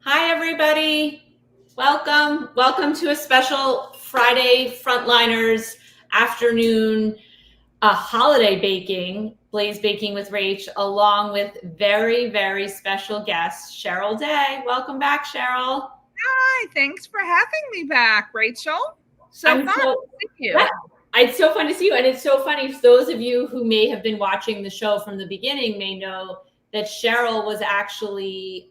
Hi, everybody. Welcome to a special Friday Frontliners afternoon holiday baking, Blaze Baking with Rach, along with very, very special guest, Cheryl Day. Welcome back, Cheryl. Hi, thanks for having me back, Rachel. I'm Fun so, to see you. yeah, it's so fun to see you. And it's so funny, for those of you who may have been watching the show from the beginning may know that Cheryl was actually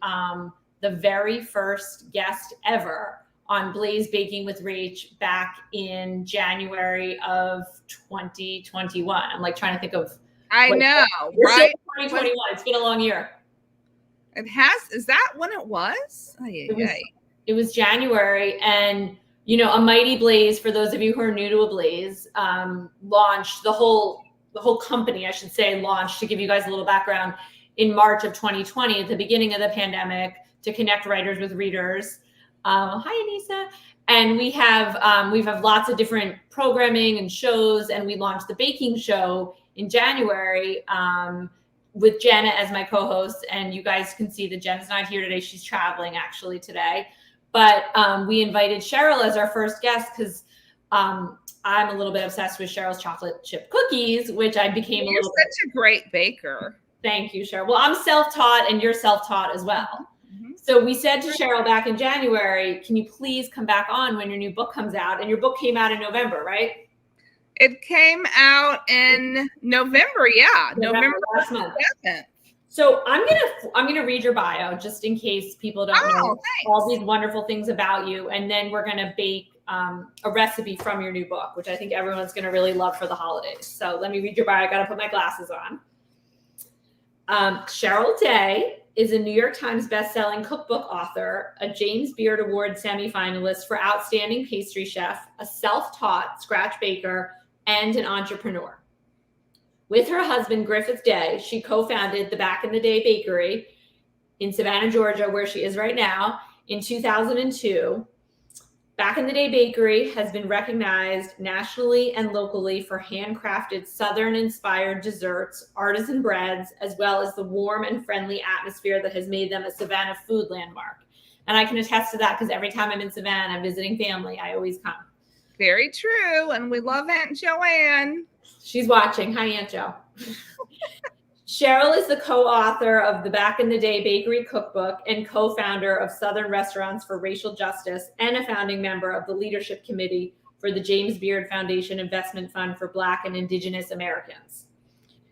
the very first guest ever on Blaze Baking with Rach back in January of 2021. I'm like trying to think of. I know, We're right? Still 2021. It's been a long year. It has. Is that when it was? It was January, and a Mighty Blaze, for those of you who are new to a Blaze, launched the whole company, I should say, launched, to give you guys a little background, in March of 2020, at the beginning of the pandemic, to connect writers with readers. Hi, Anissa. And we have lots of different programming and shows, and we launched the baking show in January with Jenna as my co-host. And you guys can see that Jenna's not here today. She's traveling actually today. But we invited Cheryl as our first guest because I'm a little bit obsessed with Cheryl's chocolate chip cookies, which I became You're such a great baker. Thank you, Cheryl. Well, I'm self-taught and you're self-taught as well. Mm-hmm. So we said to Cheryl back in January, can you please come back on when your new book comes out? And your book came out in November, right? It came out in November, yeah. November last month. So I'm gonna read your bio just in case people don't know all these wonderful things about you, and then we're gonna bake a recipe from your new book, which I think everyone's gonna really love for the holidays. So let me read your bio. I gotta put my glasses on. Cheryl Day is a New York Times bestselling cookbook author, a James Beard Award semifinalist for Outstanding Pastry Chef, a self-taught scratch baker, and an entrepreneur. With her husband, Griffith Day, she co-founded the Back in the Day Bakery in Savannah, Georgia, where she is right now, in 2002. Back in the Day Bakery has been recognized nationally and locally for handcrafted Southern-inspired desserts, artisan breads, as well as the warm and friendly atmosphere that has made them a Savannah food landmark. And I can attest to that because every time I'm in Savannah visiting family, I always come. Very true. And we love Aunt Joanne. She's watching. Hi, Aunt Jo. Cheryl is the co-author of the Back in the Day Bakery Cookbook and co-founder of Southern Restaurants for Racial Justice and a founding member of the Leadership Committee for the James Beard Foundation Investment Fund for Black and Indigenous Americans.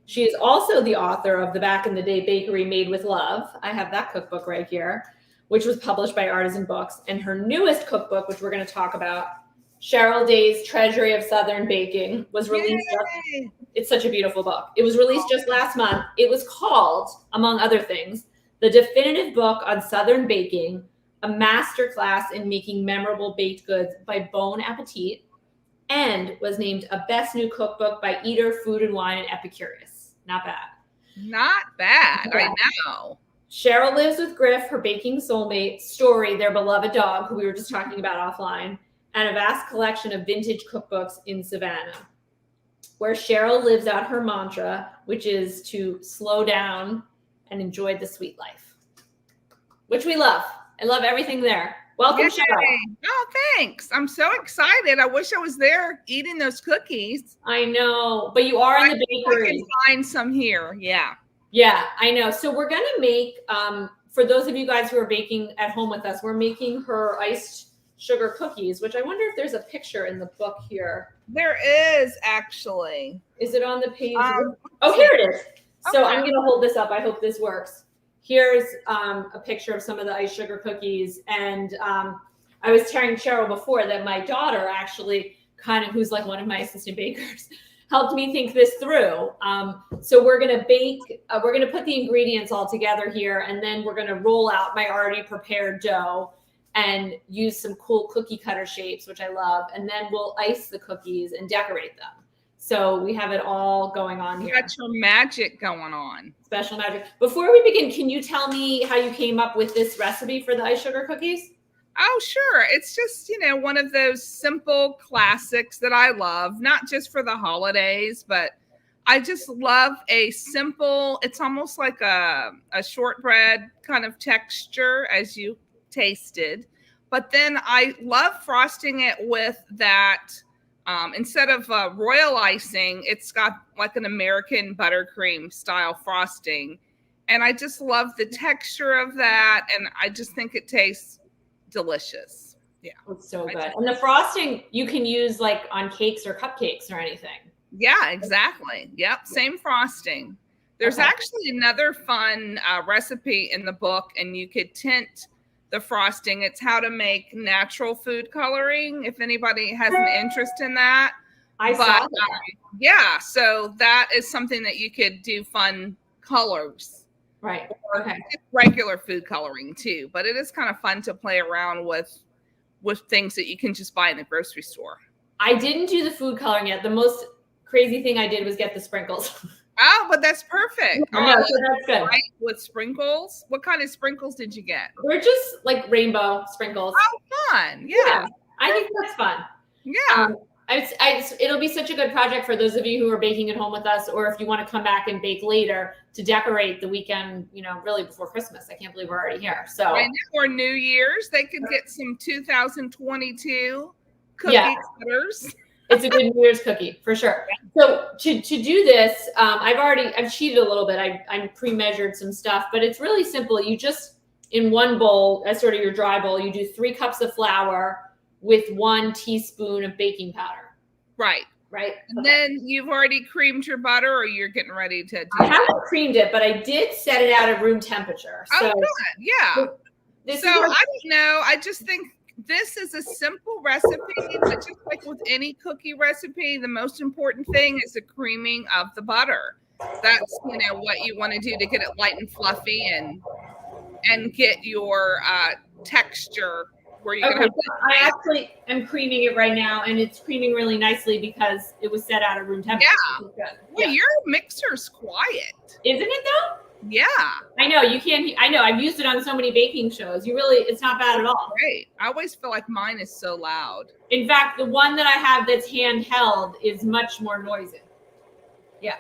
She is also the author of the Back in the Day Bakery Made with Love. I have that cookbook right here, which was published by Artisan Books. And her newest cookbook, which we're going to talk about, Cheryl Day's Treasury of Southern Baking, was released. It's such a beautiful book. It was released just last month. It was called, among other things, The Definitive Book on Southern Baking, a masterclass in making memorable baked goods by Bon Appétit, and was named a Best New Cookbook by Eater, Food and Wine, and Epicurious. Not bad. Not bad. I know. Cheryl lives with Griff, her baking soulmate, Story, their beloved dog, who we were just talking about offline, and a vast collection of vintage cookbooks in Savannah, where Cheryl lives out her mantra, which is to slow down and enjoy the sweet life, which we love. I love everything there. Welcome, Cheryl. Oh, thanks. I'm so excited. I wish I was there eating those cookies. I know, but you are in the bakery. I can find some here. Yeah. Yeah, I know. So we're going to make, for those of you guys who are baking at home with us, we're making her iced sugar cookies, which I wonder if there's a picture in the book here. There is, actually. Is it on the page? Oh, here it is. So I'm going to hold this up. I hope this works. Here's a picture of some of the iced sugar cookies. And I was telling Cheryl before that my daughter actually who's like one of my assistant bakers, helped me think this through. So we're going to bake, we're going to put the ingredients all together here, and then we're going to roll out my already prepared dough and use some cool cookie cutter shapes, which I love. And then we'll ice the cookies and decorate them. So we have it all going on here. Special magic going on. Special magic. Before we begin, can you tell me how you came up with this recipe for the iced sugar cookies? Oh, sure. It's just, one of those simple classics that I love, not just for the holidays, but I just love a simple, it's almost like a shortbread kind of texture, as you tasted. But then I love frosting it with that. Instead of royal icing, it's got like an American buttercream style frosting. And I just love the texture of that. And I just think it tastes delicious. Yeah. It's so good. And the frosting you can use like on cakes or cupcakes or anything. Yeah, exactly. Yep. Same frosting. There's actually another fun recipe in the book, and you could tint the frosting. It's how to make natural food coloring, if anybody has an interest in that. I saw that. Yeah, so that is something that you could do fun colors. Right. Okay. Regular food coloring too, but it is kind of fun to play around with things that you can just buy in the grocery store. I didn't do the food coloring yet. The most crazy thing I did was get the sprinkles. Oh, but that's perfect. I know, so that's good. Right, with sprinkles. What kind of sprinkles did you get? They're just like rainbow sprinkles. Oh, fun. Yeah. I think that's fun. Yeah. It'll be such a good project for those of you who are baking at home with us, or if you want to come back and bake later to decorate the weekend, really before Christmas. I can't believe we're already here. So, or New Year's, they could get some 2022 cookie cutters. It's a good New Year's cookie for sure. So to do this, I've cheated a little bit. I pre-measured some stuff, but it's really simple. You just, in one bowl, as sort of your dry bowl, you do 3 cups of flour with 1 teaspoon of baking powder. Right. And then you've already creamed your butter, or you're getting ready to do I haven't creamed it, but I did set it out at room temperature. So, good. Yeah. So I don't know. I just think this is a simple recipe, but just like with any cookie recipe, the most important thing is the creaming of the butter. That's, what you want to do to get it light and fluffy and get your texture where you're going to have. I actually am creaming it right now, and it's creaming really nicely because it was set out at room temperature. Yeah. Well, your mixer's quiet. Isn't it though? Yeah. I know you can't. I know I've used it on so many baking shows. It's not bad at all. Great. I always feel like mine is so loud. In fact, the one that I have that's handheld is much more noisy. Yeah.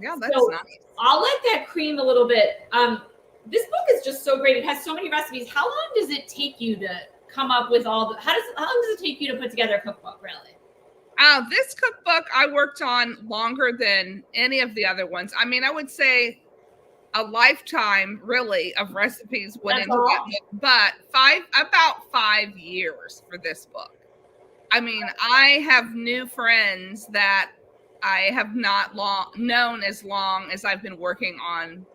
Yeah, that's nice. I'll let that cream a little bit. This book is just so great. It has so many recipes. How long does it take you to come up with how long does it take you to put together a cookbook, really? This cookbook I worked on longer than any of the other ones. I mean, I would say a lifetime really of recipes went into it, but about 5 years for this book. I mean, I have new friends that I have not known as long as I've been working on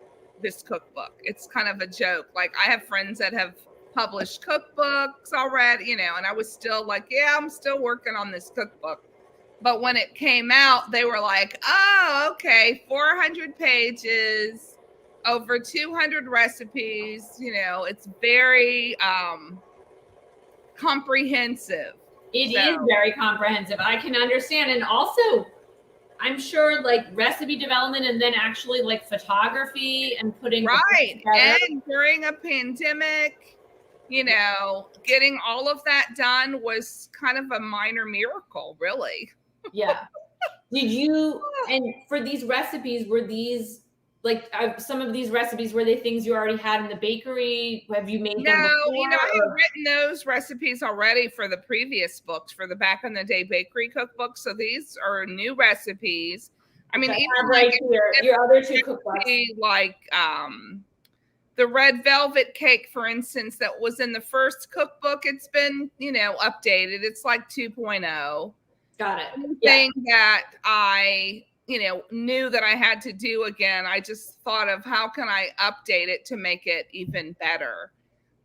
this cookbook. It's kind of a joke. Like, I have friends that have published cookbooks already, and I was still like, yeah, I'm still working on this cookbook. But when it came out, they were like, oh, okay, 400 pages, over 200 recipes, it's very comprehensive. It is very comprehensive. I can understand. And also, I'm sure like recipe development and then actually like photography and putting right. And during a pandemic, getting all of that done was kind of a minor miracle, really. Yeah. Did you, and for these recipes, were these like some of these recipes, were they things you already had in the bakery? Have you made them before? I had written those recipes already for the previous books, for the Back in the Day Bakery Cookbook. So these are new recipes. I mean, even right here, your other 2 cookbooks. Like the red velvet cake, for instance, that was in the first cookbook. It's been, updated. It's like 2.0. Got it. Thing that I knew that I had to do again. I just thought of how can I update it to make it even better.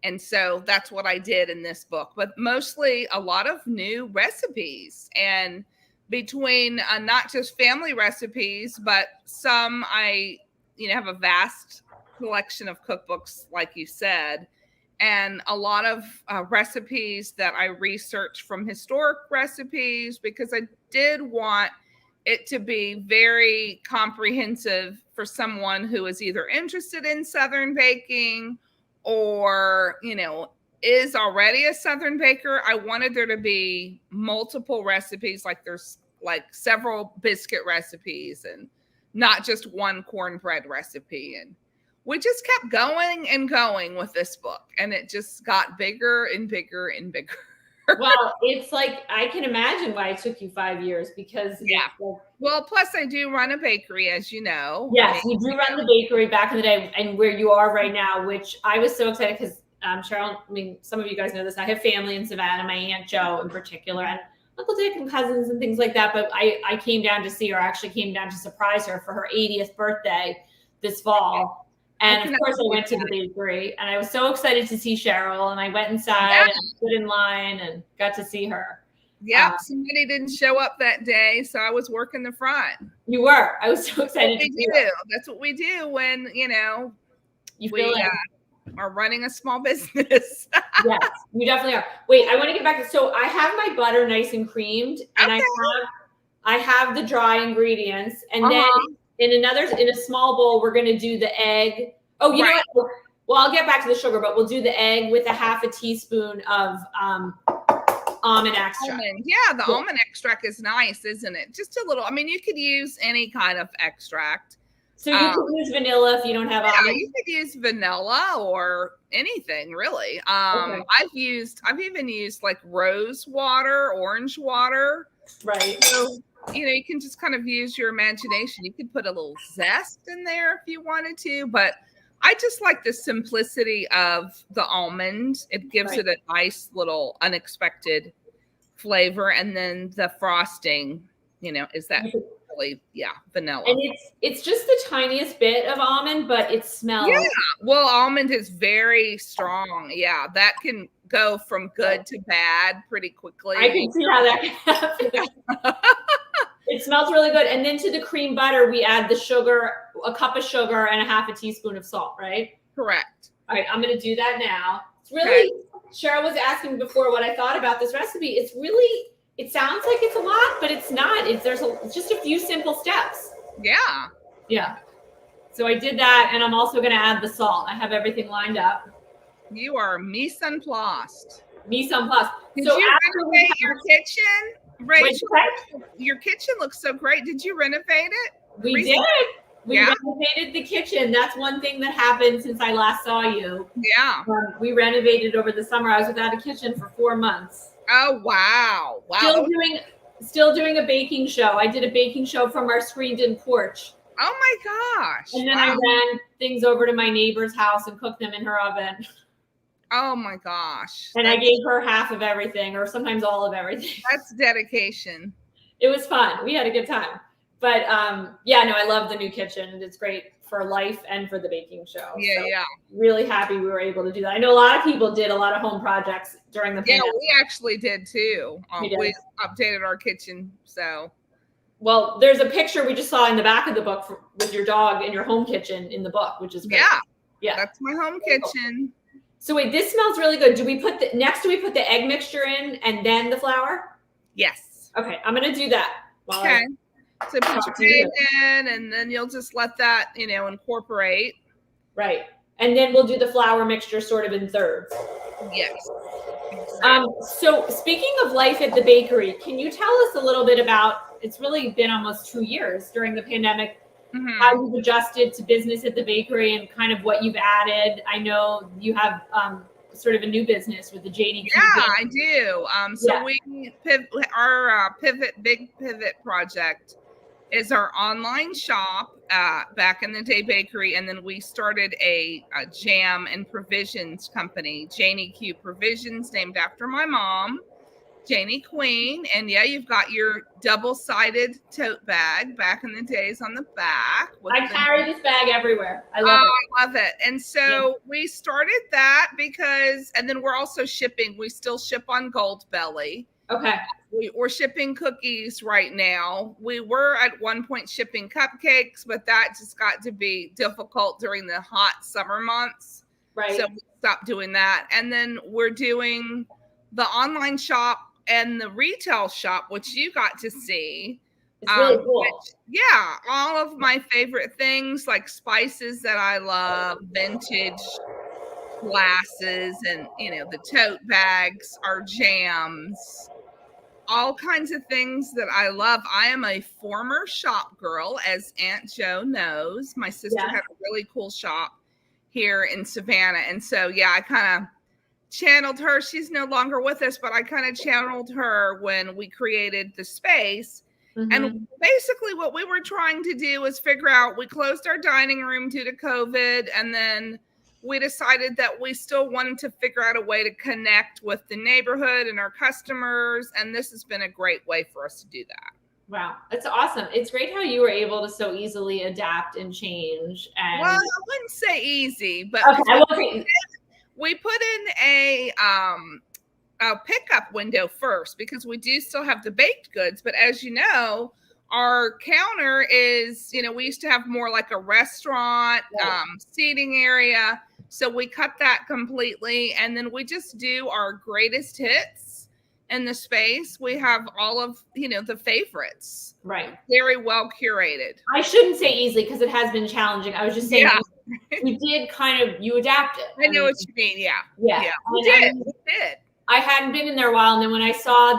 And so that's what I did in this book, but mostly a lot of new recipes, and between not just family recipes, but some I, have a vast collection of cookbooks, like you said, and a lot of recipes that I researched from historic recipes, because I did want it to be very comprehensive for someone who is either interested in Southern baking or, is already a Southern baker. I wanted there to be multiple recipes, like there's like several biscuit recipes and not just one cornbread recipe. And we just kept going and going with this book, and it just got bigger and bigger and bigger. Well, it's like, I can imagine why it took you 5 years, because well, plus I do run a bakery, as you know. Yes, you do run the bakery back in the day, and where you are right now, which I was so excited because Cheryl, I mean, some of you guys know this. I have family in Savannah, my Aunt Jo in particular, and Uncle Dick and cousins and things like that. But I came down to see her. I actually came down to surprise her for her 80th birthday this fall. And of course, I went to the bakery, and I was so excited to see Cheryl. And I went inside and stood in line and got to see her. Yep, somebody didn't show up that day, so I was working the front. You were. I was so excited. That's what we do when we are running a small business. Yes, you definitely are. Wait, I want to get back to, so I have my butter nice and creamed, and I have the dry ingredients, and then in a small bowl we're going to do the egg. Oh, you know what? Well, I'll get back to the sugar, but we'll do the egg with a half a teaspoon of almond extract. Yeah, the almond extract is nice, isn't it? Just a little. I mean, you could use any kind of extract. So you could use vanilla if you don't have almonds. You could use vanilla or anything really. I've even used like rose water, orange water. Right. So you can just kind of use your imagination. You could put a little zest in there if you wanted to, but I just like the simplicity of the almond. It gives it a nice little unexpected flavor, and then the frosting, is that really vanilla. And it's just the tiniest bit of almond, but it smells. Yeah, well, almond is very strong. Yeah, that can go from good to bad pretty quickly. I can see how that can happen. It smells really good. And then to the cream butter, we add the sugar, a cup of sugar and a half a teaspoon of salt, right? Correct. All right, I'm going to do that now. It's really, Cheryl was asking before what I thought about this recipe. It's really, it sounds like it's a lot, but it's not. It's just a few simple steps. Yeah. Yeah. So I did that, and I'm also going to add the salt. I have everything lined up. You are mise en place. Mise en place. Did you renovate your kitchen? Rach, your kitchen looks so great. Did you renovate it? We did. We renovated the kitchen. That's one thing that happened since I last saw you. Yeah. We renovated over the summer. I was without a kitchen for 4 months. Oh, wow. Still doing a baking show. I did a baking show from our screened-in porch. Oh, my gosh. And then I ran things over to my neighbor's house and cooked them in her oven. Oh my gosh. And I gave her half of everything, or sometimes all of everything. That's dedication. It was fun. We had a good time. But I love the new kitchen. It's great for life and for the baking show. Yeah. Really happy we were able to do that. I know a lot of people did a lot of home projects during the pandemic. Yeah, we actually did too. We updated our kitchen. So. Well, there's a picture we just saw in the back of the book with your dog in your home kitchen in the book, which is great. Yeah. That's my home kitchen. So wait, this smells really good. Do we put the egg mixture in and then the flour? Yes. Okay, I'm gonna do that. Okay. So put your egg in, and then you'll just let that, incorporate. Right. And then we'll do the flour mixture sort of in thirds. Yes. So speaking of life at the bakery, can you tell us a little bit about, it's really been almost 2 years during the pandemic, how you've adjusted to business at the bakery and kind of what you've added. I know you have sort of a new business with the JD. Yeah, I do. Our big pivot project is our online shop, back in the day bakery. And then we started a jam and provisions company, Janie Q Provisions, named after my mom, Janie Queen. And you've got your double-sided tote bag back in the days on the back. I carry this bag everywhere. I love it. And so we started that and then we're also shipping. We still ship on Goldbelly. Okay. We're shipping cookies right now. We were at one point shipping cupcakes, but that just got to be difficult during the hot summer months. Right. So we stopped doing that. And then we're doing the online shop and the retail shop, which you got to see. It's really cool. All of my favorite things, like spices that I love, vintage glasses, and the tote bags, our jams, all kinds of things that I love. I am a former shop girl, as Aunt Jo knows. My sister had a really cool shop here in Savannah. And so, yeah, I kind of channeled her. She's no longer with us, but I kind of channeled her when we created the space. And basically what we were trying to do was figure out, we closed our dining room due to COVID, and then we decided that we still wanted to figure out a way to connect with the neighborhood and our customers. And this has been a great way for us to do that. Wow, that's awesome. It's great how you were able to so easily adapt and change. And well, I wouldn't say easy, but we put in a pickup window first, because we do still have the baked goods. But as you know, our counter is, we used to have more like a restaurant seating area. So we cut that completely. And then we just do our greatest hits in the space. We have all of, the favorites. Right. Very well curated. I shouldn't say easily, because it has been challenging. I was just saying, we did you adapted. I know what you mean. Yeah. We did. I hadn't been in there a while. And then when I saw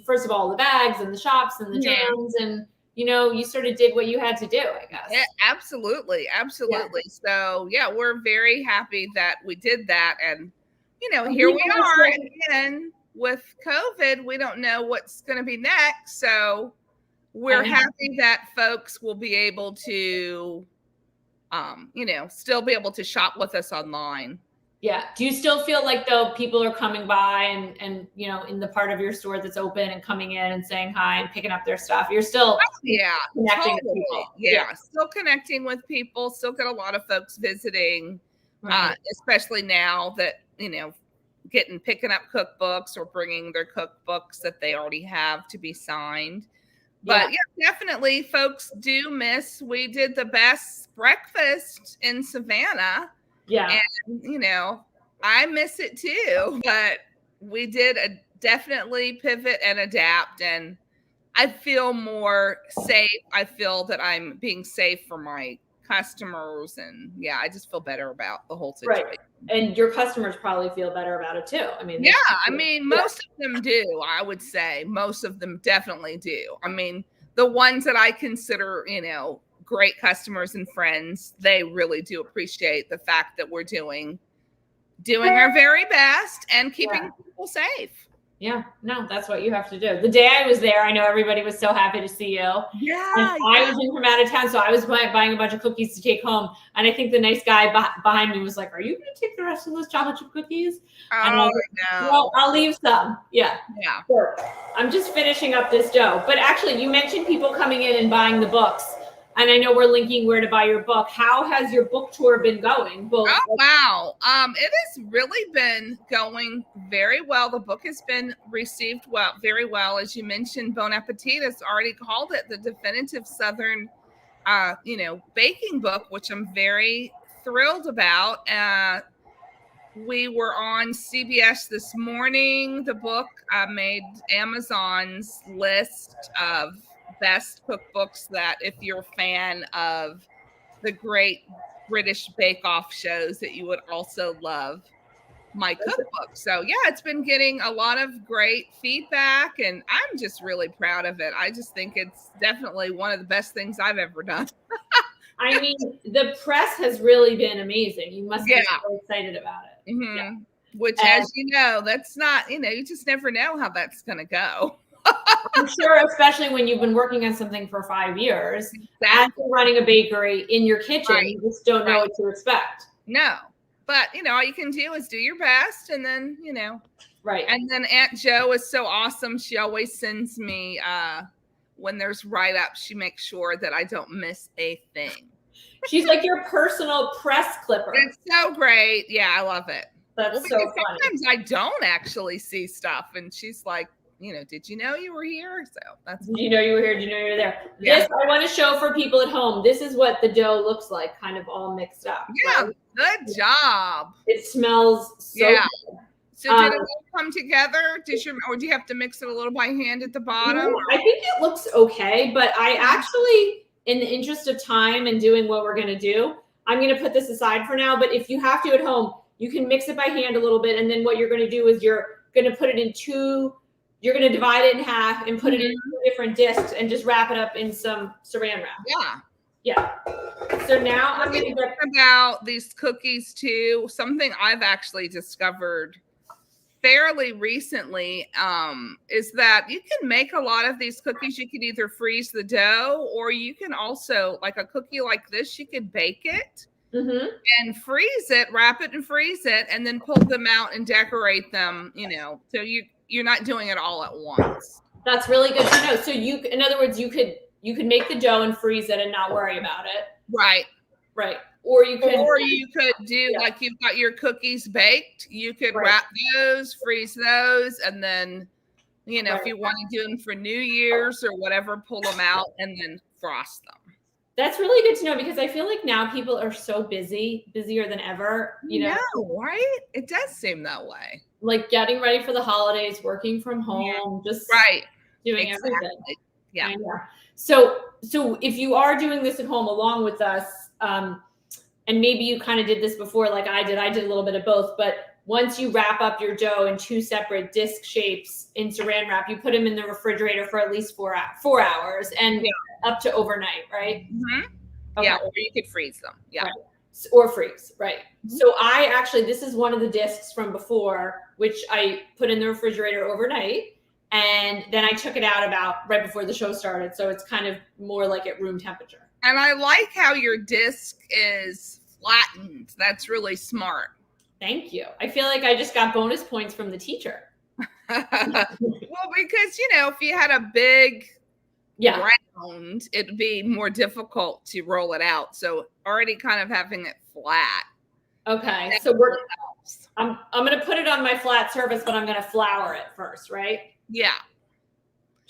first of all, the bags and the shops and the jams and, you sort of did what you had to do, I guess. Yeah, absolutely. Absolutely. Yeah. So we're very happy that we did that. And, here we are again with COVID. We don't know what's going to be next. So we're happy that folks will be able to, still be able to shop with us online. Yeah. Do you still feel like, though, people are coming by and in the part of your store that's open and coming in and saying hi and picking up their stuff? You're still connecting with people. Yeah, still connecting with people. Still get a lot of folks visiting, especially now that, picking up cookbooks or bringing their cookbooks that they already have to be signed. But definitely folks do miss. We did the best breakfast in Savannah. Yeah. And, I miss it too, but we did definitely pivot and adapt, and I feel more safe. I feel that I'm being safe for my customers, and I just feel better about the whole situation. Right. And your customers probably feel better about it too. I mean, most of them do. I would say most of them definitely do. I mean, the ones that I consider, great customers and friends, they really do appreciate the fact that we're doing our very best and keeping people safe. Yeah, no, that's what you have to do. The day I was there, I know everybody was so happy to see you. Yeah. And I was in from out of town, so I was buying a bunch of cookies to take home. And I think the nice guy behind me was like, "Are you going to take the rest of those chocolate chip cookies?" And I was like, no. Well, I'll leave some. Yeah. So I'm just finishing up this dough. But actually, you mentioned people coming in and buying the books. And I know we're linking where to buy your book. How has your book tour been going? Wow. It has really been going very well. The book has been received very well. As you mentioned, Bon Appétit has already called it the definitive Southern, baking book, which I'm very thrilled about. We were on CBS this morning. The book made Amazon's list of best cookbooks, that if you're a fan of the great British Bake Off shows, that you would also love my cookbook. So it's been getting a lot of great feedback, and I'm just really proud of it. I just think it's definitely one of the best things I've ever done. I mean, the press has really been amazing. You must be so excited about it. Mm-hmm. Yeah. Which, as you know, that's not, you just never know how that's going to go. I'm sure, especially when you've been working on something for 5 years, and running a bakery in your kitchen, you just don't know what to expect. No, but all you can do is do your best, and then right. And then Aunt Jo is so awesome. She always sends me when there's write-ups. She makes sure that I don't miss a thing. She's like your personal press clipper. It's so great. Yeah, I love it. That's so funny. Sometimes I don't actually see stuff, and she's like, did you know you were here? So did you know you were here? Did you know you were there? Yeah. This I want to show for people at home. This is what the dough looks like, kind of all mixed up. Yeah, right? Good job. It smells so good. So did it all come together? Or do you have to mix it a little by hand at the bottom? I think it looks okay, but I actually, in the interest of time and doing what we're going to do, I'm going to put this aside for now. But if you have to at home, you can mix it by hand a little bit. And then what you're going to do is you're going to put it in you're going to divide it in half and put it in 2 different discs and just wrap it up in some saran wrap. Yeah. So now I'm going to get about these cookies too. Something I've actually discovered fairly recently is that you can make a lot of these cookies. You can either freeze the dough, or you can also, like a cookie like this, you could bake it and freeze it, wrap it and freeze it, and then pull them out and decorate them, so you're not doing it all at once. That's really good to know. So in other words, you could make the dough and freeze it and not worry about it. Right. Or you could do like you've got your cookies baked. You could wrap those, freeze those, and then, if you want to do them for New Year's or whatever, pull them out and then frost them. That's really good to know, because I feel like now people are so busier than ever. Right? It does seem that way. Like getting ready for the holidays, working from home, just doing everything. Yeah. So if you are doing this at home along with us, and maybe you kind of did this before, like I did a little bit of both, but once you wrap up your dough in 2 separate disc shapes in saran wrap, you put them in the refrigerator for at least 4 hours and up to overnight, right? Okay. Yeah, or you could freeze them. Yeah. Right. Or freeze, right? So this is one of the discs from before, which I put in the refrigerator overnight, and then I took it out about right before the show started, so it's kind of more like at room temperature. And I like how your disc is flattened. That's really smart. Thank you. I feel like I just got bonus points from the teacher. Well, because, if you had a big round, it'd be more difficult to roll it out. So already kind of having it flat. Okay. So I'm going to put it on my flat surface, but I'm going to flour it first, right? Yeah.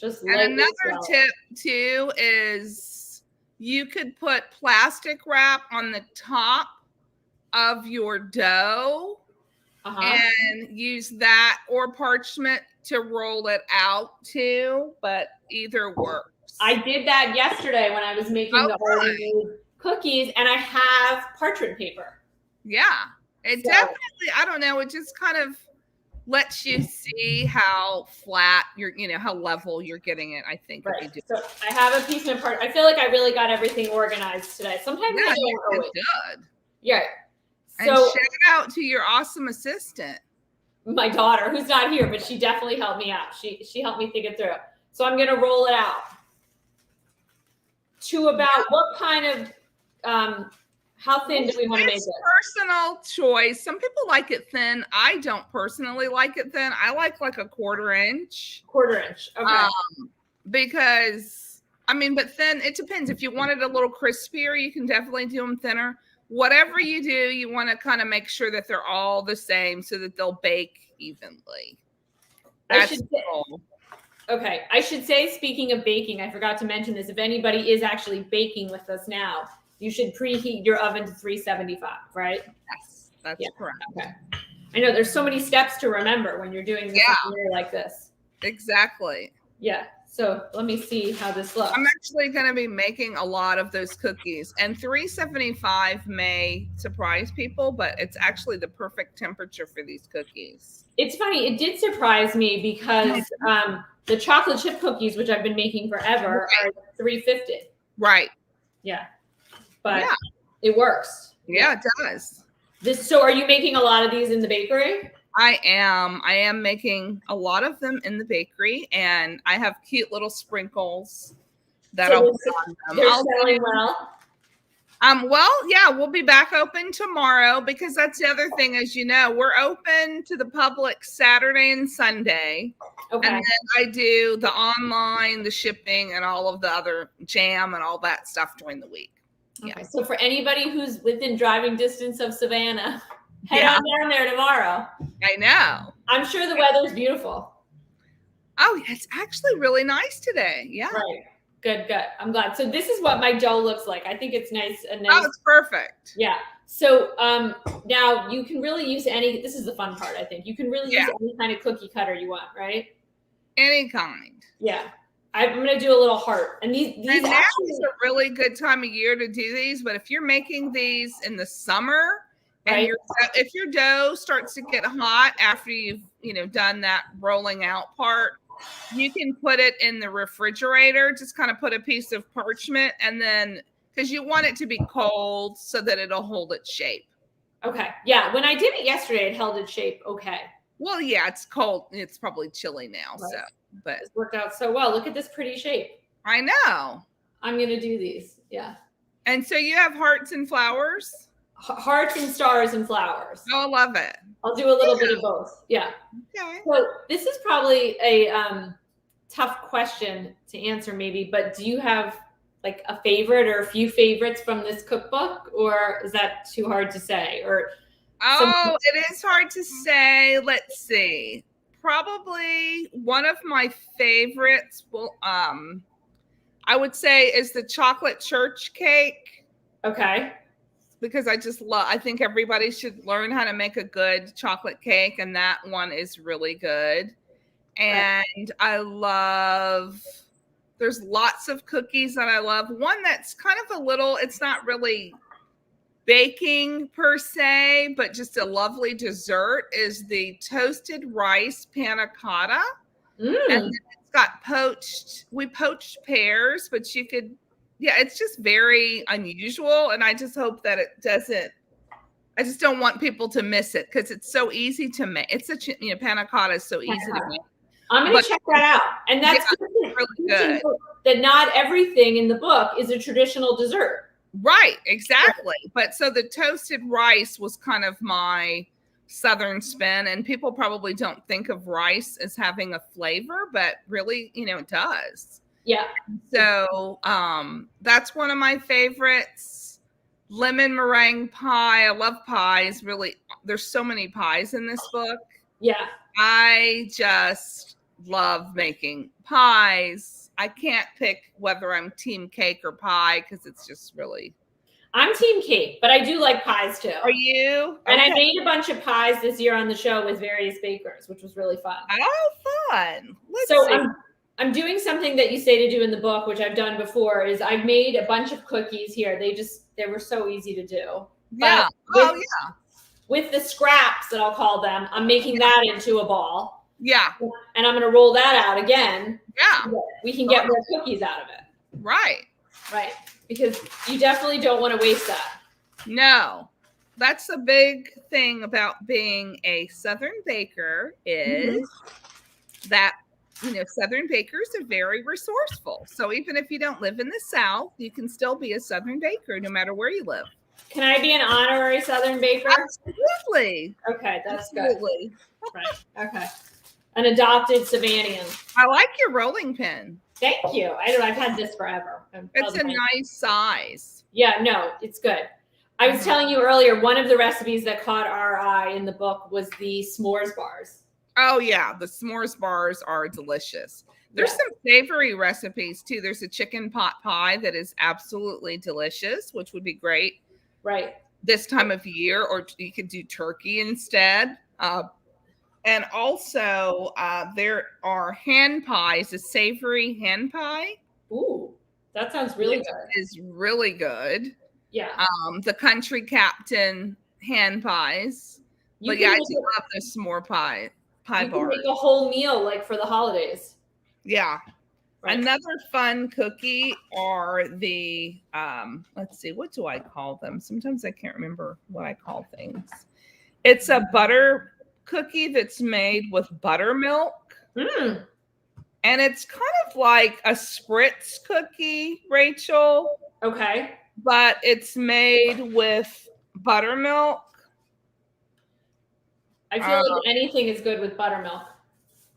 And another tip too is you could put plastic wrap on the top of your dough and use that, or parchment to roll it out too, but either works. I did that yesterday when I was making the already cookies, and I have parchment paper. Yeah. It definitely, I don't know, it just kind of lets you see how flat how level you're getting it, I think. Right. So I have a piece of part. I feel like I really got everything organized today. Sometimes I don't always. Good. Yeah. So and shout out to your awesome assistant, my daughter, who's not here, but she definitely helped me out. She helped me think it through. So I'm going to roll it out to about what kind of how thin do we want to make it? Personal choice. Some people like it thin. I don't personally like it thin. I like a 1/4 inch. 1/4 inch. Okay. Because but thin, it depends. If you want it a little crispier, you can definitely do them thinner. Whatever you do, you want to kind of make sure that they're all the same so that they'll bake evenly. That's the goal. Okay. I should say, speaking of baking, I forgot to mention this. If anybody is actually baking with us now, you should preheat your oven to 375, right? Yes, that's correct. Okay. I know there's so many steps to remember when you're doing this like this. Exactly. Yeah. So let me see how this looks. I'm actually going to be making a lot of those cookies, and 375 may surprise people, but it's actually the perfect temperature for these cookies. It's funny. It did surprise me because the chocolate chip cookies, which I've been making forever, are 350. Right. Yeah. But it works. Yeah, it does. So are you making a lot of these in the bakery? I am making a lot of them in the bakery, and I have cute little sprinkles that I'll put on them. They're selling well. We'll be back open tomorrow, because that's the other thing, as you know, we're open to the public Saturday and Sunday. Okay. And then I do the online, the shipping, and all of the other jam and all that stuff during the week. Okay. Yeah. So for anybody who's within driving distance of Savannah, head on down there tomorrow. I know. I'm sure the weather's beautiful. Oh, it's actually really nice today. Yeah. Right. Good. I'm glad. So this is what my dough looks like. I think it's nice. Oh, it's perfect. Yeah. So now you can really use this is the fun part, I think. You can really use any kind of cookie cutter you want, right? Any kind. Yeah. I'm going to do a little heart. And these and now is a really good time of year to do these. But if you're making these in the summer, and if your dough starts to get hot after you've done that rolling out part, you can put it in the refrigerator. Just kind of put a piece of parchment and then because you want it to be cold so that it'll hold its shape. Okay. Yeah. When I did it yesterday, it held its shape. Okay. Well, yeah, it's cold. It's probably chilly now. Right. So, but it worked out so well. Look at this pretty shape. I know. I'm going to do these. Yeah. And so you have hearts and flowers? Hearts and stars and flowers. Oh, I love it. I'll do a little bit of both. Yeah. Okay. So this is probably a tough question to answer maybe, but do you have like a favorite or a few favorites from this cookbook, or is that too hard to say? Or it is hard to say. Let's see. Probably one of my favorites I would say is the chocolate church cake. Okay. Because I think everybody should learn how to make a good chocolate cake, and that one is really good. And there's lots of cookies that I love. One that's kind of it's not really baking per se, but just a lovely dessert is the toasted rice panna cotta. And then it's got poached pears, but it's just very unusual. And I just hope that I just don't want people to miss it because it's so easy to make. It's panna cotta is so easy to make. I'm going to check that out. And that's really good. That not everything in the book is a traditional dessert. Right, exactly. But so the toasted rice was kind of my Southern spin, and people probably don't think of rice as having a flavor, but really, it does. Yeah. So that's one of my favorites. Lemon meringue pie. I love pies. Really, there's so many pies in this book. Yeah. I just love making pies. I can't pick whether I'm team cake or pie because it's just really. I'm team cake, but I do like pies too. Are you? And I made a bunch of pies this year on the show with various bakers, which was really fun. Oh, fun. I'm doing something that you say to do in the book, which I've done before, is I've made a bunch of cookies here. They were so easy to do. Yeah. With the scraps that I'll call them, I'm making that into a ball. Yeah. And I'm going to roll that out again. Yeah. So we can get more cookies out of it. Right. Right. Because you definitely don't want to waste that. No. That's a big thing about being a Southern baker is that, Southern bakers are very resourceful. So even if you don't live in the South, you can still be a Southern baker no matter where you live. Can I be an honorary Southern baker? Absolutely. Okay, that's Absolutely. Good. Right. Okay. An adopted Savanian. I like your rolling pin. Thank you. I've had this forever. It's a nice size. Yeah, no, it's good. I was telling you earlier, one of the recipes that caught our eye in the book was the s'mores bars. Oh, yeah. The s'mores bars are delicious. There's some savory recipes, too. There's a chicken pot pie that is absolutely delicious, which would be great. Right. This time of year, or you could do turkey instead. And also, there are hand pies, a savory hand pie. Ooh, that sounds really good. Is really good. Yeah. The Country Captain hand pies. I do love the s'more pie bar. You can make a whole meal like for the holidays. Yeah. Right. Another fun cookie are the, let's see, what do I call them? Sometimes I can't remember what I call things. It's a butter cookie that's made with buttermilk. And it's kind of like a spritz cookie, Rachel. Okay. But it's made with buttermilk. I feel like anything is good with buttermilk.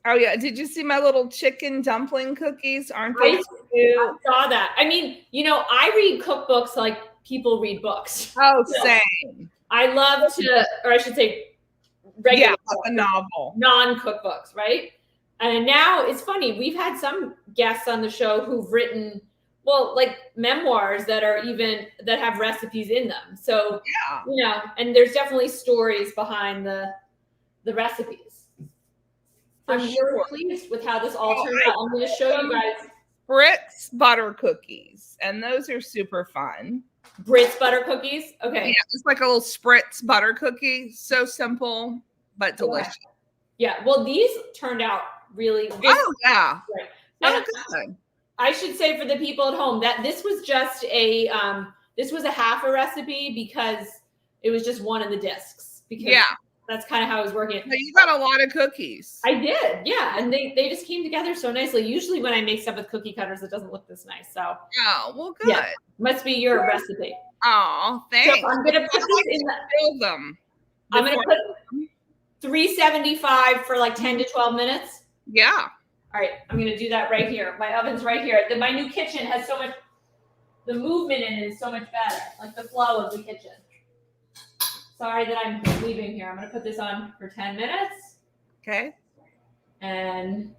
Oh, yeah. Did you see my little chicken dumpling cookies? Aren't they cute? I saw that. I mean, I read cookbooks like people read books. Oh, same. I love to, or I should say, regular a novel. Non-cookbooks, right? And now it's funny. We've had some guests on the show who've written, like memoirs that have recipes in them. So, and there's definitely stories behind the recipes. I'm really pleased with how this all turned out. I'm going to show you guys Brits butter cookies, and those are super fun. Brits butter cookies? Okay. Yeah, just like a little spritz butter cookie. So simple, but delicious. Yeah. Well, these turned out really. Oh, yeah. Right. Oh, good. I should say for the people at home that this was just this was a half a recipe because it was just one of the discs. Because that's kind of how I was working. But you got a lot of cookies. I did, yeah. And they just came together so nicely. Usually when I make stuff with cookie cutters, it doesn't look this nice. So well, good. Yeah, must be your recipe. Oh, thanks. So I'm gonna put this in build them. I'm gonna put 375 for like 10 to 12 minutes. Yeah. All right, I'm gonna do that right here. My oven's right here. My new kitchen has so much, the movement in it is so much better, like the flow of the kitchen. Sorry that I'm leaving here. I'm gonna put this on for 10 minutes. Okay. And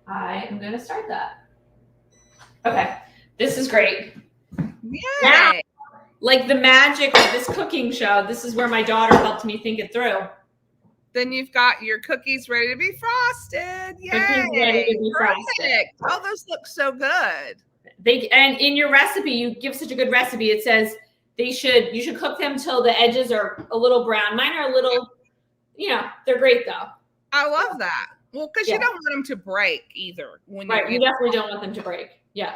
I am gonna start that. Okay, this is great. Yay! Now, like the magic of this cooking show, this is where my daughter helped me think it through. Then you've got your cookies ready to be frosted. Yay! Cookies ready to be frosted. Oh, those look so good. And in your recipe, you give such a good recipe. It says you should cook them till the edges are a little brown. Mine are a little, they're great though. I love that. Well, because you don't want them to break either. Right, you definitely don't want them to break. Yeah.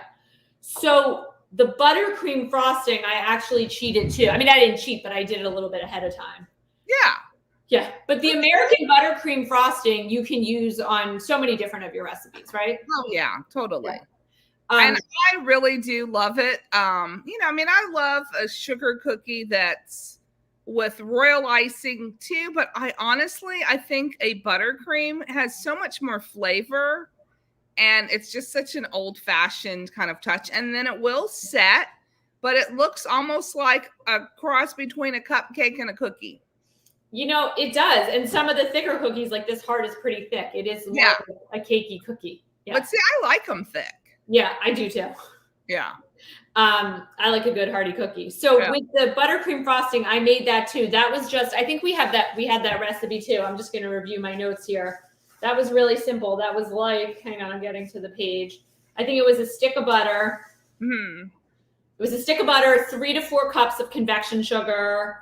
So the buttercream frosting, I actually cheated too. I mean, I didn't cheat, but I did it a little bit ahead of time. Yeah. Yeah, but the American buttercream frosting you can use on so many different of your recipes, right? Oh yeah, totally. Yeah. And I really do love it. I love a sugar cookie that's with royal icing too, but I think a buttercream has so much more flavor, and it's just such an old-fashioned kind of touch. And then it will set, but it looks almost like a cross between a cupcake and a cookie. It does. And some of the thicker cookies, like this heart, is pretty thick. It is more a cakey cookie. Yeah. But see, I like them thick. Yeah, I do too. Yeah. I like a good hearty cookie. So with the buttercream frosting, I made that too. That was just, I think we had that recipe too. I'm just going to review my notes here. That was really simple. That was like, hang on, I'm getting to the page. I think it was a stick of butter. It was a stick of butter, 3 to 4 cups of convection sugar,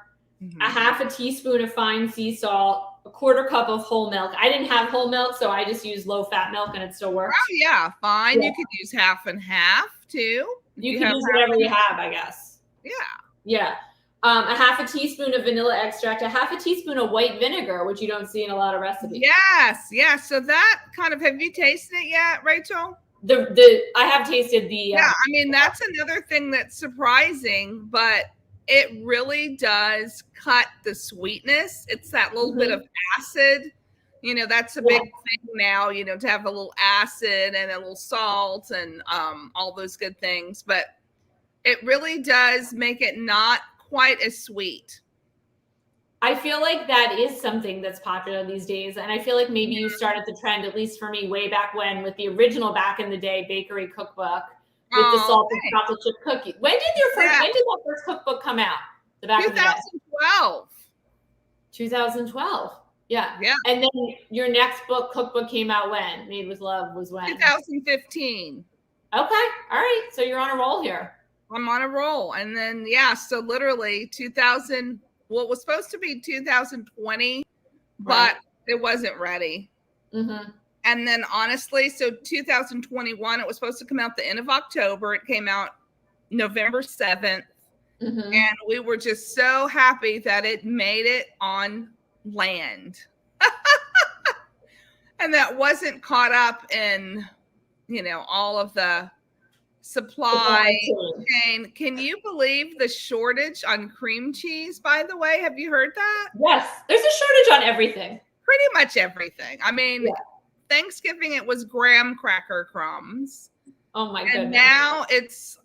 a half a teaspoon of fine sea salt, a 1/4 cup of whole milk. I didn't have whole milk, so I just used low fat milk and it still works. Oh yeah, fine. Yeah. You could use half and half too. You can use whatever you have, I guess. Yeah. Yeah. A half a teaspoon of vanilla extract, a half a teaspoon of white vinegar, which you don't see in a lot of recipes. Yes. Yeah. So that kind of, have you tasted it yet, Rachel? I have tasted the. Yeah. I mean, that's another thing that's surprising, but it really does cut the sweetness. It's that little bit of acid. That's a big thing now, to have a little acid and a little salt and all those good things. But it really does make it not quite as sweet. I feel like that is something that's popular these days. And I feel like maybe you started the trend, at least for me, way back when with the original back in the day bakery cookbook. With the salted chocolate chip cookie. When did that first cookbook come out? The back 2012. Of the day. 2012. Yeah. Yeah. And then your next cookbook came out when? Made with Love was when? 2015. Okay. All right. So you're on a roll here. I'm on a roll. And then so literally 2000, well, it was supposed to be 2020, but it wasn't ready. And then honestly, so 2021, it was supposed to come out the end of October. It came out November 7th. And we were just so happy that it made it on land. And that wasn't caught up in, all of the supply chain. Can you believe the shortage on cream cheese, by the way? Have you heard that? Yes. There's a shortage on everything. Pretty much everything. I mean, Thanksgiving it was graham cracker crumbs. Oh my goodness. And now it's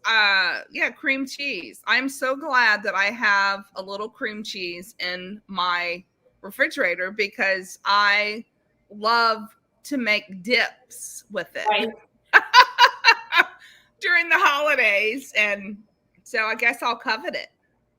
cream cheese. I'm so glad that I have a little cream cheese in my refrigerator because I love to make dips with it. Right. During the holidays, and so I guess I'll covet it.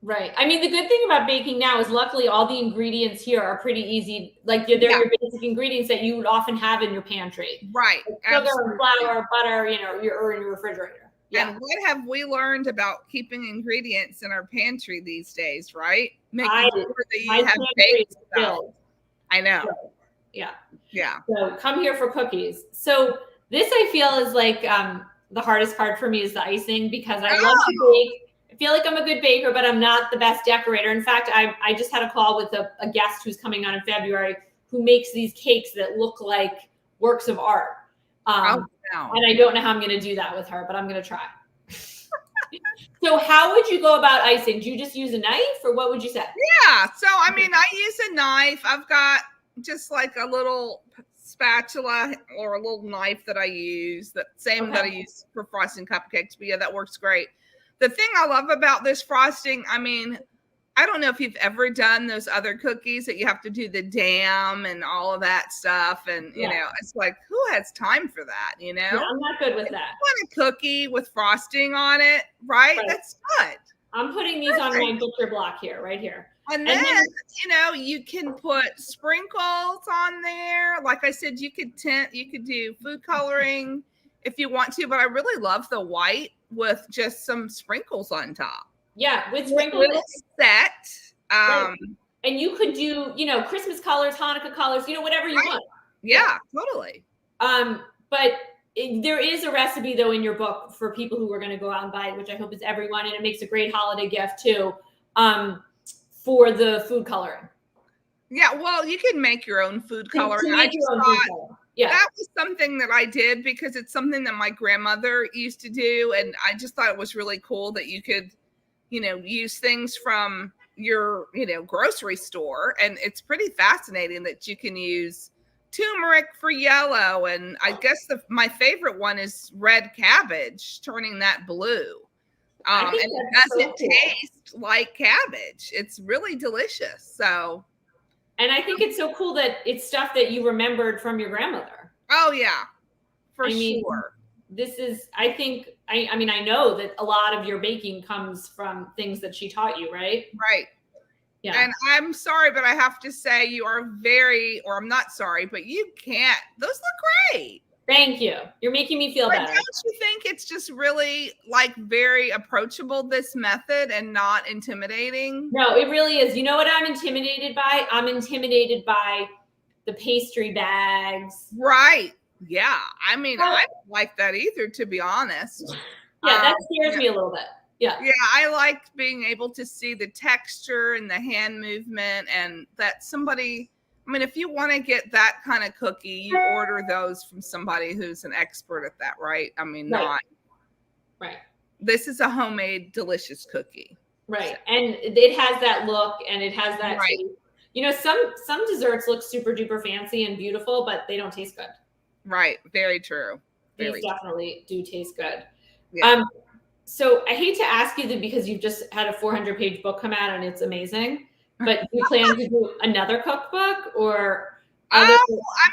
Right. I mean, the good thing about baking now is luckily all the ingredients here are pretty easy. Like they're your basic ingredients that you would often have in your pantry. Right. Like sugar, flour, butter, or in your refrigerator. Yeah. And what have we learned about keeping ingredients in our pantry these days, right? Making sure that you have baked stuff. I know. Yeah. Yeah. So come here for cookies. So this I feel is like the hardest part for me is the icing, because I love to bake. I feel like I'm a good baker, but I'm not the best decorator. In fact, I just had a call with a guest who's coming on in February who makes these cakes that look like works of art. And I don't know how I'm going to do that with her, but I'm going to try. So how would you go about icing? Do you just use a knife, or what would you say? Yeah. So, I mean, I use a knife. I've got just like a little spatula or a little knife that I use, that I use for frosting cupcakes. But yeah, that works great. The thing I love about this frosting, I mean, I don't know if you've ever done those other cookies that you have to do the dam and all of that stuff. And, you know, it's like, who has time for that? You know, I'm not good with that. Want a cookie with frosting on it, right? That's good. I'm putting these on my butcher block here, right here. And then, you know, you can put sprinkles on there. Like I said, you could do food coloring if you want to, but I really love the white with just some sprinkles on top. Yeah, with sprinkles. Set. Right. And you could do, you know, Christmas colors, Hanukkah colors, you know, whatever you want. Yeah, totally. But there is a recipe, though, in your book for people who are going to go out and buy it, which I hope is everyone, and it makes a great holiday gift, too, for the food coloring. Yeah, well, you can make your own food coloring. That was something that I did because it's something that my grandmother used to do, and I just thought it was really cool that you could, you know, use things from your, you know, grocery store. And it's pretty fascinating that you can use turmeric for yellow. And I guess my favorite one is red cabbage, turning that blue. And it doesn't taste like cabbage. It's really delicious. So. And I think it's so cool that it's stuff that you remembered from your grandmother. Oh, yeah, for sure. This is, I think, I mean, I know that a lot of your baking comes from things that she taught you, right? Right. Yeah. And I'm sorry, but I have to say you are I'm not sorry, but you can't. Those look great. Thank you. You're making me feel better. Don't you think it's just really like very approachable, this method, and not intimidating? No, it really is. You know what I'm intimidated by? I'm intimidated by the pastry bags. Right. Yeah. I mean, I don't like that either, to be honest. Yeah, that scares me a little bit. Yeah. Yeah, I like being able to see the texture and the hand movement, and that somebody, I mean, if you want to get that kind of cookie, you order those from somebody who's an expert at that, right? I mean, Right. This is a homemade, delicious cookie. Right. So. And it has that look, and it has that taste. You know, some desserts look super duper fancy and beautiful, but they don't taste good. Right. Very true. These definitely do taste good. Yeah. So I hate to ask you that, because you've just had a 400-page book come out and it's amazing, but do you plan to do another cookbook or? I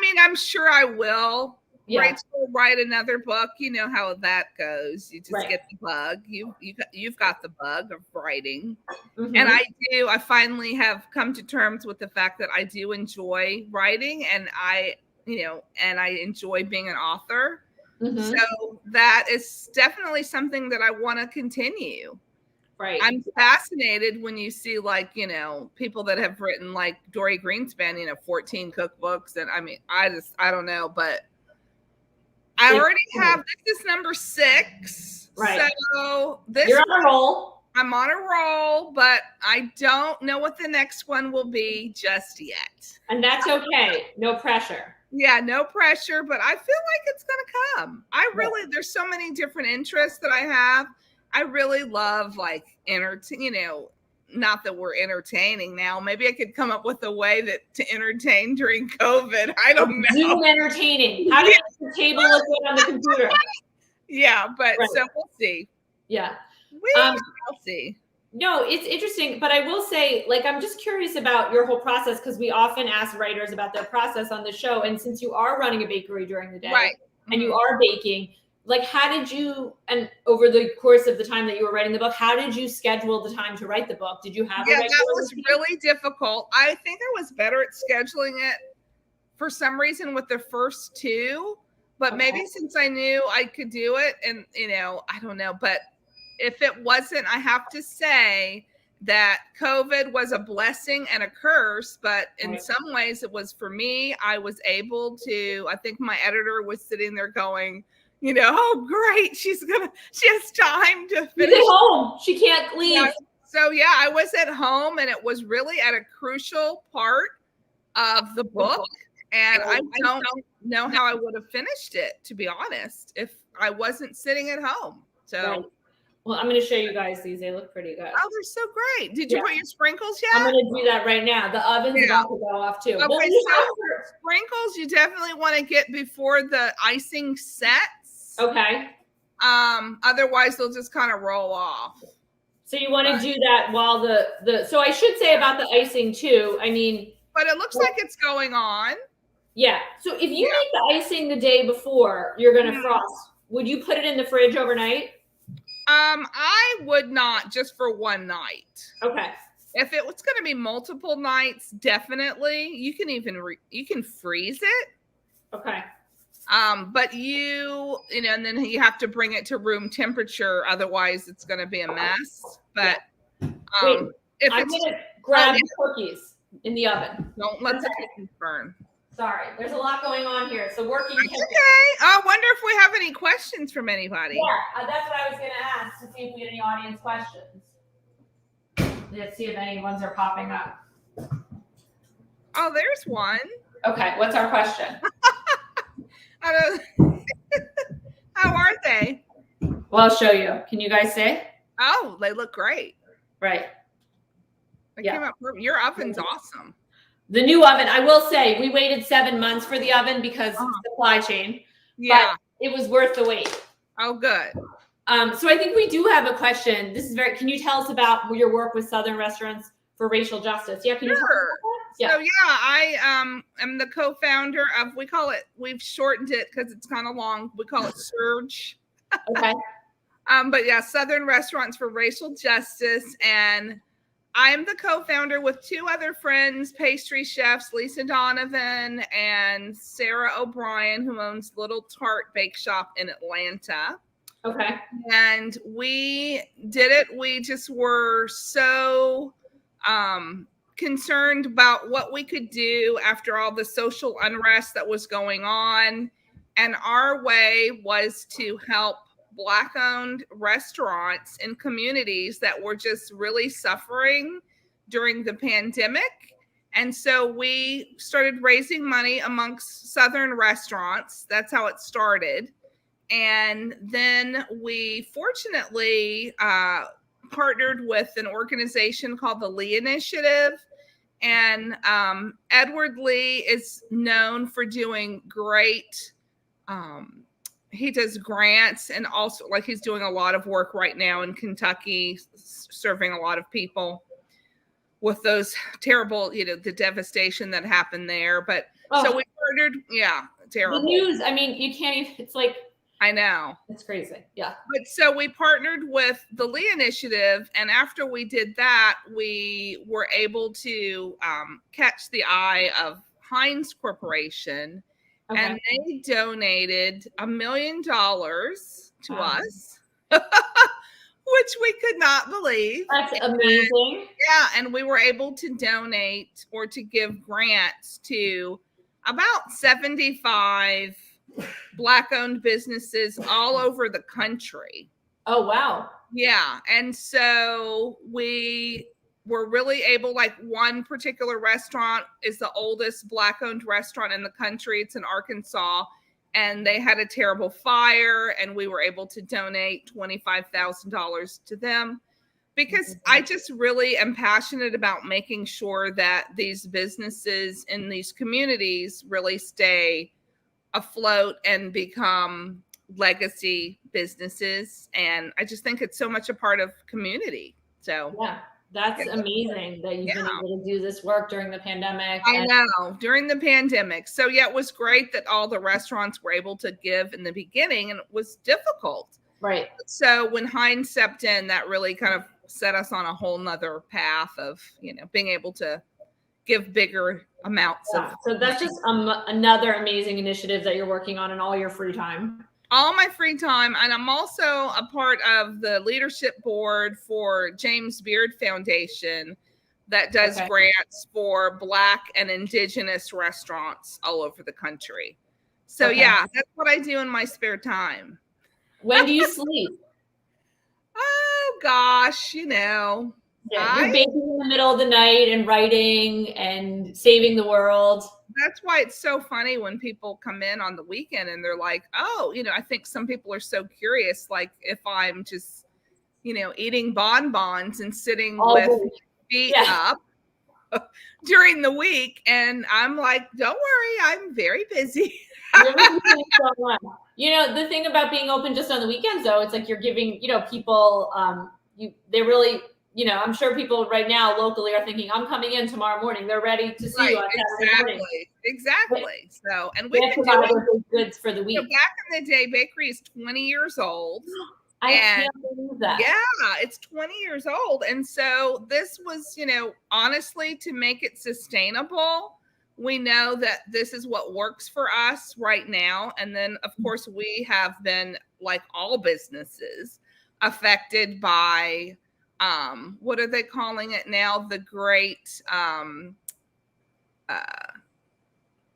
mean, I'm sure I will. Yeah. Rach will write another book. You know how that goes. You just get the bug. You've got the bug of writing. Mm-hmm. And I finally have come to terms with the fact that I do enjoy writing, and I enjoy being an author. Mm-hmm. So that is definitely something that I want to continue. Right. I'm fascinated when you see, like, you know, people that have written, like Dory Greenspan, you know, 14 cookbooks. And I mean, I don't know, but I already have, this is number 6. Right. So you're on a roll. I'm on a roll, but I don't know what the next one will be just yet. And that's okay. No pressure. Yeah, no pressure, but I feel like it's going to come. There's so many different interests that I have. I really love, like, not that we're entertaining now. Maybe I could come up with a way to entertain during COVID. I don't know. Zoom entertaining. How does the table look good on the computer? Yeah, but so we'll see. Yeah. We'll see. No, it's interesting, but I will say, like, I'm just curious about your whole process, because we often ask writers about their process on the show. And since you are running a bakery during the day, and you are baking, like, how did you, and over the course of the time that you were writing the book, how did you schedule the time to write the book? Did you have a regular that was really difficult. I think I was better at scheduling it for some reason with the first 2, but maybe since I knew I could do it, and, you know, I don't know, but if it wasn't, I have to say that COVID was a blessing and a curse, but in some ways it was for me. I was able to, I think my editor was sitting there going, oh, great. She has time to She's finish. at home. She can't leave. Yeah. So yeah, I was at home, and it was really at a crucial part of the book. And I don't know how I would have finished it, to be honest, if I wasn't sitting at home. So, right. Well, I'm going to show you guys these. They look pretty good. Oh, they're so great. Did you put your sprinkles yet? I'm going to do that right now. The oven's about to go off too. Okay, well, so sprinkles you definitely want to get before the icing sets. Okay. Otherwise they'll just kind of roll off. So you want to do that while so I should say about the icing too. I mean, but it looks like it's going on. Yeah. So if you make the icing the day before you're going to frost, would you put it in the fridge overnight? I would not, just for one night. Okay. If it was going to be multiple nights, definitely. You can even you can freeze it. Okay. But and then you have to bring it to room temperature, otherwise it's going to be a mess. But wait, if I'm going to grab the cookies in the oven. Don't let the cookies burn. Sorry, there's a lot going on here. So working. Okay. I wonder if we have any questions from anybody. Yeah, that's what I was going to ask, to see if we had any audience questions. Let's see if any ones are popping up. Oh, there's one. Okay, what's our question? How are they? Well, I'll show you. Can you guys see? Oh, they look great. Right. Came up. Your oven's awesome. The new oven, I will say, we waited 7 months for the oven because supply chain. Yeah. But it was worth the wait. Oh, good. So I think we do have a question. Can you tell us about your work with Southern Restaurants for Racial Justice? Yeah, can you tell us about that? Yeah. So I am the co-founder of, we've shortened it because it's kind of long. We call it Surge. Okay. But yeah, Southern Restaurants for Racial Justice. And I'm the co-founder with two other friends, pastry chefs, Lisa Donovan and Sarah O'Brien, who owns Little Tart Bake Shop in Atlanta. Okay. And we did it. We just were so concerned about what we could do after all the social unrest that was going on. And our way was to help Black-owned restaurants in communities that were just really suffering during the pandemic. And so we started raising money amongst Southern restaurants. That's how it started. And then we fortunately partnered with an organization called the Lee Initiative. And Edward Lee is known for doing great he does grants, and also he's doing a lot of work right now in Kentucky, serving a lot of people with those terrible, the devastation that happened there. But so we partnered. Yeah. Terrible. The news. I mean, you can't even, it's like, I know. It's crazy. Yeah. But so we partnered with the Lee Initiative. And after we did that, we were able to catch the eye of Heinz Corporation. Okay. And they donated $1 million to us, which we could not believe. That's amazing. And we were able to donate or to give grants to about 75 Black-owned businesses all over the country. Oh, wow. Yeah. And so we were really able, one particular restaurant is the oldest Black-owned restaurant in the country. It's in Arkansas, and they had a terrible fire, and we were able to donate $25,000 to them because I just really am passionate about making sure that these businesses in these communities really stay afloat and become legacy businesses. And I just think it's so much a part of community. So yeah. That's amazing that you've been able to do this work during the pandemic. I know, during the pandemic. So yeah, it was great that all the restaurants were able to give in the beginning, and it was difficult. Right. So when Heinz stepped in, that really kind of set us on a whole nother path of, being able to give bigger amounts of. So that's just another amazing initiative that you're working on in all your free time. All my free time. And I'm also a part of the leadership board for James Beard Foundation that does grants for Black and Indigenous restaurants all over the country. So Okay. yeah, that's what I do in my spare time. When do you sleep? Oh gosh, Yeah, you're baking in the middle of the night and writing and saving the world. That's why it's so funny when people come in on the weekend and they're like, oh, I think some people are so curious, like if I'm just, eating bonbons and sitting All with week. feet Yeah. up during the week. And I'm like, don't worry, I'm very busy. The thing about being open just on the weekends, though, it's like you're giving, people, they really, I'm sure people right now locally are thinking, I'm coming in tomorrow morning. They're ready to see you on Saturday morning. Exactly. So, and we we've been doing goods for the week. Back in the day, bakery is 20 years old. I can't believe that. Yeah, it's 20 years old. And so this was, honestly, to make it sustainable, we know that this is what works for us right now. And then, of course, we have been, like all businesses, affected by, what are they calling it now? The great,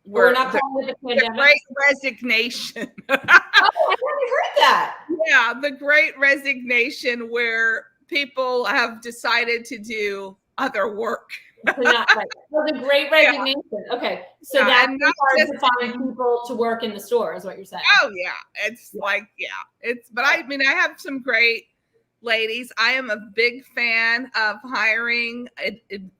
we're not calling it the pandemic. The great resignation. Oh, I haven't heard that. Yeah, the great resignation, where people have decided to do other work. Well, the great resignation. Yeah. Okay, so that's hard to find people to work in the store, is what you're saying. Oh yeah, it's but I mean, I have some great ladies. I am a big fan of hiring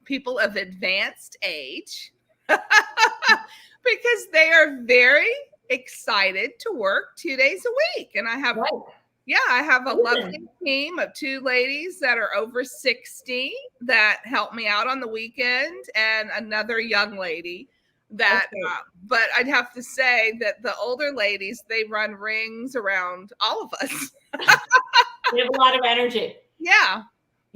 people of advanced age because they are very excited to work 2 days a week. And I have, I have a lovely team of 2 ladies that are over 60 that help me out on the weekend, and another young lady that, but I'd have to say that the older ladies, they run rings around all of us. They have a lot of energy. Yeah.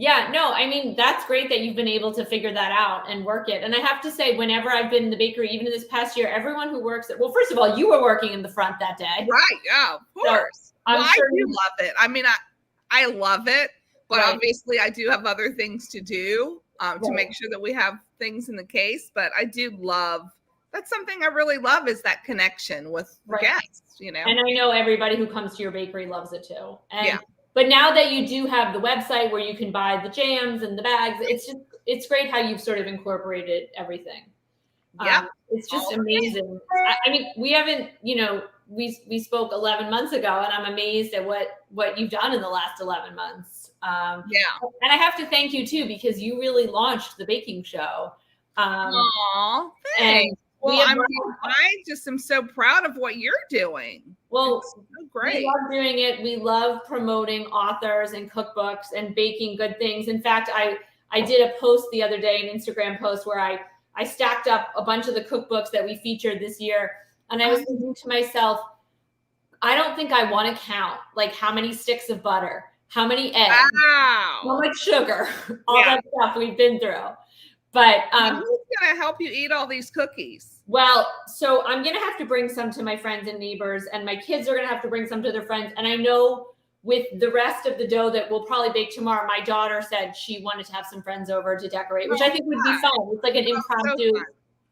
Yeah, no, I mean, that's great that you've been able to figure that out and work it. And I have to say, whenever I've been in the bakery, even in this past year, everyone who works well, first of all, you were working in the front that day. Right. Yeah, of course. So I do love it. I mean, I love it, but obviously I do have other things to do to make sure that we have things in the case. But I do love, that's something I really love, is that connection with the guests, And I know everybody who comes to your bakery loves it too. And but now that you do have the website where you can buy the jams and the bags, it's great how you've sort of incorporated everything. Yeah. It's just amazing. I mean, we haven't, we spoke 11 months ago, and I'm amazed at what you've done in the last 11 months. And I have to thank you too, because you really launched the baking show. Aw, thanks. Well, I just am so proud of what you're doing. Well, it's so great. We love doing it. We love promoting authors and cookbooks and baking good things. In fact, I did a post the other day, an Instagram post, where I stacked up a bunch of the cookbooks that we featured this year. And I was thinking to myself, I don't think I want to count like how many sticks of butter, how many eggs, how much sugar, all that stuff we've been through. But who's going to help you eat all these cookies? Well, so I'm going to have to bring some to my friends and neighbors, and my kids are going to have to bring some to their friends. And I know with the rest of the dough that we'll probably bake tomorrow, my daughter said she wanted to have some friends over to decorate, which I think would be fun. It's like an impromptu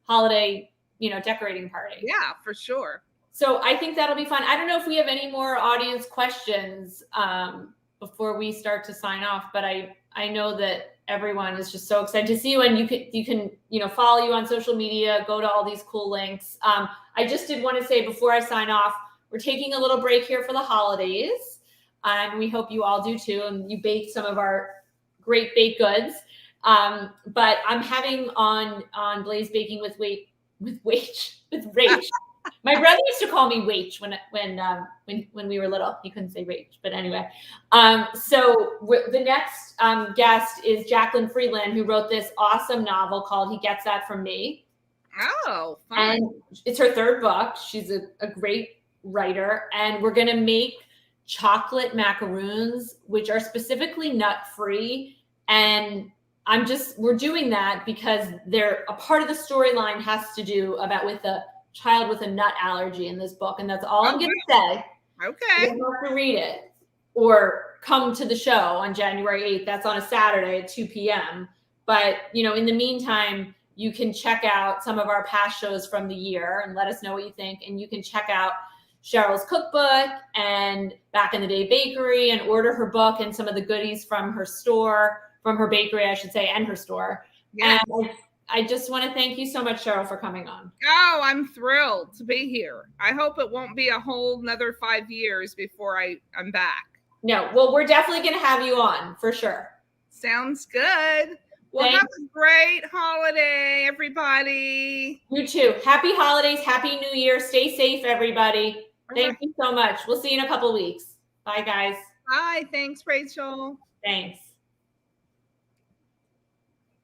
holiday, decorating party. Yeah, for sure. So I think that'll be fun. I don't know if we have any more audience questions before we start to sign off, but I know that everyone is just so excited to see you, and you can follow you on social media, go to all these cool links. I just did want to say before I sign off, we're taking a little break here for the holidays, and we hope you all do too, and you baked some of our great baked goods. But I'm having on Blaze Baking with Rach. My brother used to call me Rach when we were little. He couldn't say Rach, but anyway. So the next guest is Jacqueline Friedland, who wrote this awesome novel called He Gets That From Me. Oh, fun. And it's her 3rd book. She's a great writer. And we're going to make chocolate macaroons, which are specifically nut-free. And we're doing that because they're a part of the storyline has to do about with a child with a nut allergy in this book, and that's all I'm going to say. Okay. You have to read it or come to the show on January 8th. That's on a Saturday at 2 p.m. But in the meantime, you can check out some of our past shows from the year and let us know what you think. And you can check out Cheryl's cookbook and Back in the Day Bakery and order her book and some of the goodies from her store, from her bakery, I should say, and her store. Yeah. And I just want to thank you so much, Cheryl, for coming on. Oh, I'm thrilled to be here. I hope it won't be a whole another 5 years before I'm back. No, well, we're definitely going to have you on for sure. Sounds good. Well, Thanks. have a great holiday, everybody. You too. Happy holidays. Happy New Year. Stay safe, everybody. All Thank right. you so much. We'll see you in a couple weeks. Bye, guys. Bye. Thanks, Rachel. Thanks.